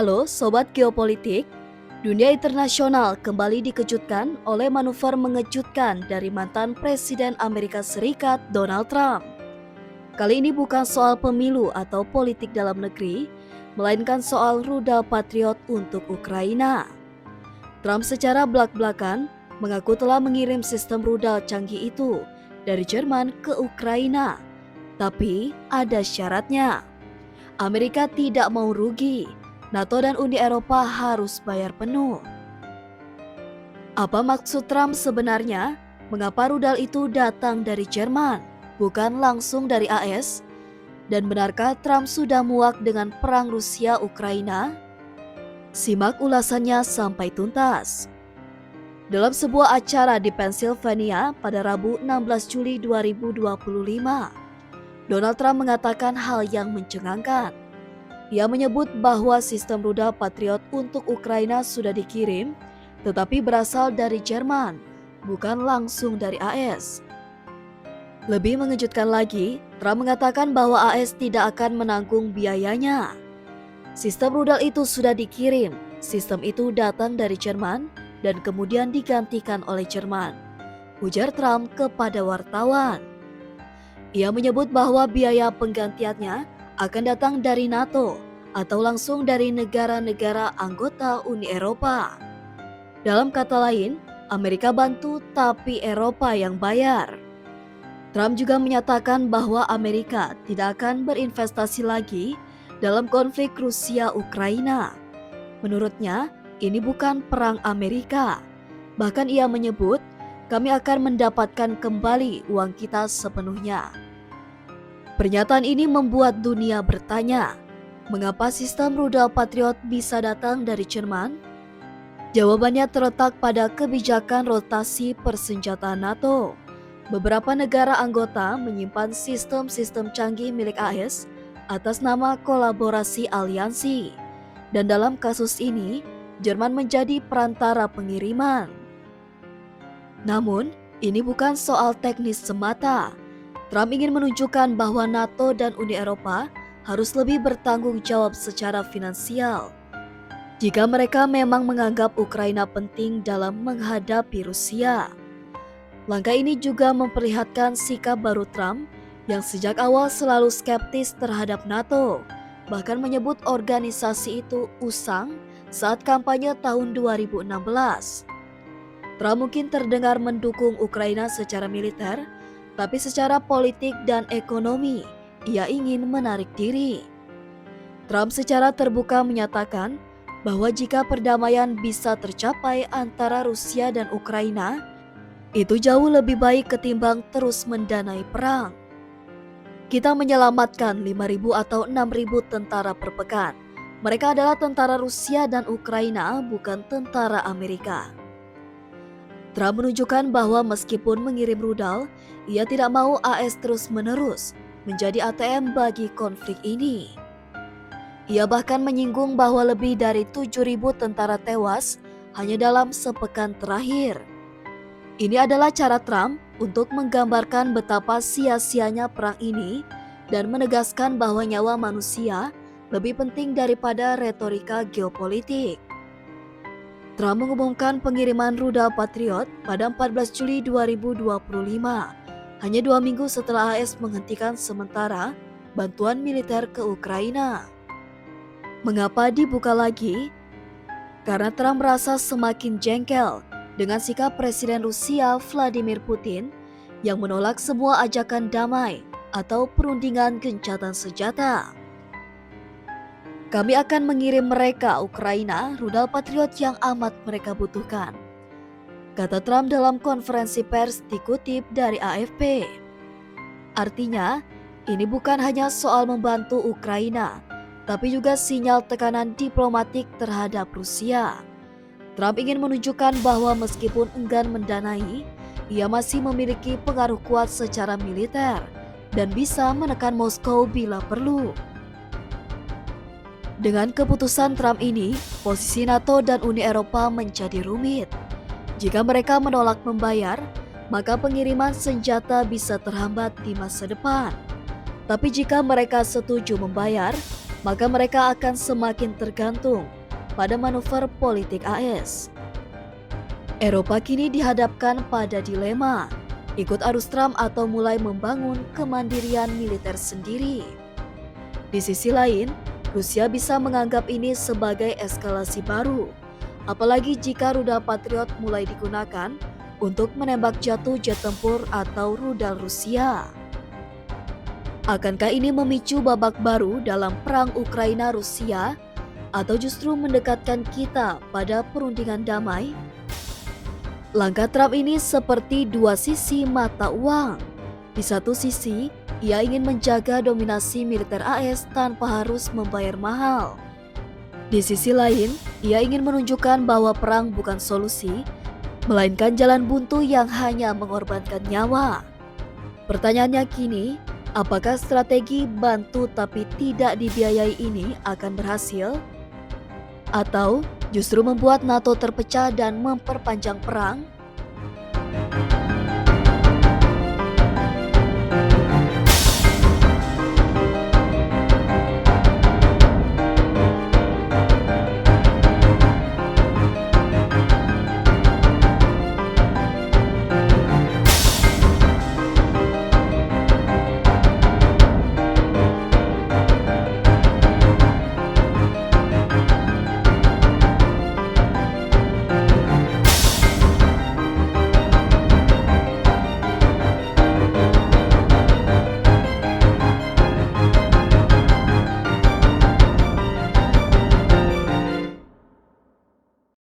Halo Sobat Geopolitik, dunia internasional kembali dikejutkan oleh manuver mengejutkan dari mantan Presiden Amerika Serikat Donald Trump. Kali ini bukan soal pemilu atau politik dalam negeri, melainkan soal rudal Patriot untuk Ukraina. Trump secara belak-belakan mengaku telah mengirim sistem rudal canggih itu dari Jerman ke Ukraina. Tapi ada syaratnya. Amerika tidak mau rugi. NATO dan Uni Eropa harus bayar penuh. Apa maksud Trump sebenarnya? Mengapa rudal itu datang dari Jerman, bukan langsung dari AS? Dan benarkah Trump sudah muak dengan perang Rusia-Ukraina? Simak ulasannya sampai tuntas. Dalam sebuah acara di Pennsylvania pada Rabu 16 Juli 2025, Donald Trump mengatakan hal yang mencengangkan. Ia menyebut bahwa sistem rudal Patriot untuk Ukraina sudah dikirim, tetapi berasal dari Jerman, bukan langsung dari AS. Lebih mengejutkan lagi, Trump mengatakan bahwa AS tidak akan menanggung biayanya. Sistem rudal itu sudah dikirim, sistem itu datang dari Jerman dan kemudian digantikan oleh Jerman, ujar Trump kepada wartawan. Ia menyebut bahwa biaya penggantiannya akan datang dari NATO atau langsung dari negara-negara anggota Uni Eropa. Dalam kata lain, Amerika bantu tapi Eropa yang bayar. Trump juga menyatakan bahwa Amerika tidak akan berinvestasi lagi dalam konflik Rusia-Ukraina. Menurutnya, ini bukan perang Amerika. Bahkan ia menyebut, kami akan mendapatkan kembali uang kita sepenuhnya. Pernyataan ini membuat dunia bertanya, mengapa sistem rudal Patriot bisa datang dari Jerman? Jawabannya terletak pada kebijakan rotasi persenjataan NATO. Beberapa negara anggota menyimpan sistem-sistem canggih milik AS atas nama kolaborasi aliansi. Dan dalam kasus ini, Jerman menjadi perantara pengiriman. Namun, ini bukan soal teknis semata. Trump ingin menunjukkan bahwa NATO dan Uni Eropa harus lebih bertanggung jawab secara finansial. Jika mereka memang menganggap Ukraina penting dalam menghadapi Rusia. Langkah ini juga memperlihatkan sikap baru Trump yang sejak awal selalu skeptis terhadap NATO, bahkan menyebut organisasi itu usang saat kampanye tahun 2016. Trump mungkin terdengar mendukung Ukraina secara militer, tapi secara politik dan ekonomi, ia ingin menarik diri. Trump secara terbuka menyatakan bahwa jika perdamaian bisa tercapai antara Rusia dan Ukraina, itu jauh lebih baik ketimbang terus mendanai perang. Kita menyelamatkan 5.000 atau 6.000 tentara per pekan. Mereka adalah tentara Rusia dan Ukraina, bukan tentara Amerika. Trump menunjukkan bahwa meskipun mengirim rudal, ia tidak mau AS terus-menerus menjadi ATM bagi konflik ini. Ia bahkan menyinggung bahwa lebih dari 7.000 tentara tewas hanya dalam sepekan terakhir. Ini adalah cara Trump untuk menggambarkan betapa sia-sianya perang ini dan menegaskan bahwa nyawa manusia lebih penting daripada retorika geopolitik. Trump mengumumkan pengiriman rudal Patriot pada 14 Juli 2025, hanya 2 minggu setelah AS menghentikan sementara bantuan militer ke Ukraina. Mengapa dibuka lagi? Karena Trump merasa semakin jengkel dengan sikap Presiden Rusia Vladimir Putin yang menolak semua ajakan damai atau perundingan gencatan senjata. Kami akan mengirim mereka Ukraina rudal Patriot yang amat mereka butuhkan, kata Trump dalam konferensi pers dikutip dari AFP. Artinya, ini bukan hanya soal membantu Ukraina, tapi juga sinyal tekanan diplomatik terhadap Rusia. Trump ingin menunjukkan bahwa meskipun enggan mendanai, ia masih memiliki pengaruh kuat secara militer dan bisa menekan Moskow bila perlu. Dengan keputusan Trump ini, posisi NATO dan Uni Eropa menjadi rumit. Jika mereka menolak membayar, maka pengiriman senjata bisa terhambat di masa depan. Tapi jika mereka setuju membayar, maka mereka akan semakin tergantung pada manuver politik AS. Eropa kini dihadapkan pada dilema, ikut arus Trump atau mulai membangun kemandirian militer sendiri. Di sisi lain, Rusia bisa menganggap ini sebagai eskalasi baru, apalagi jika rudal Patriot mulai digunakan untuk menembak jatuh jet tempur atau rudal Rusia. Akankah ini memicu babak baru dalam perang Ukraina-Rusia atau justru mendekatkan kita pada perundingan damai? Langkah Trump ini seperti dua sisi mata uang. Di satu sisi, ia ingin menjaga dominasi militer AS tanpa harus membayar mahal. Di sisi lain, ia ingin menunjukkan bahwa perang bukan solusi, melainkan jalan buntu yang hanya mengorbankan nyawa. Pertanyaannya kini, apakah strategi bantu tapi tidak dibiayai ini akan berhasil? Atau justru membuat NATO terpecah dan memperpanjang perang?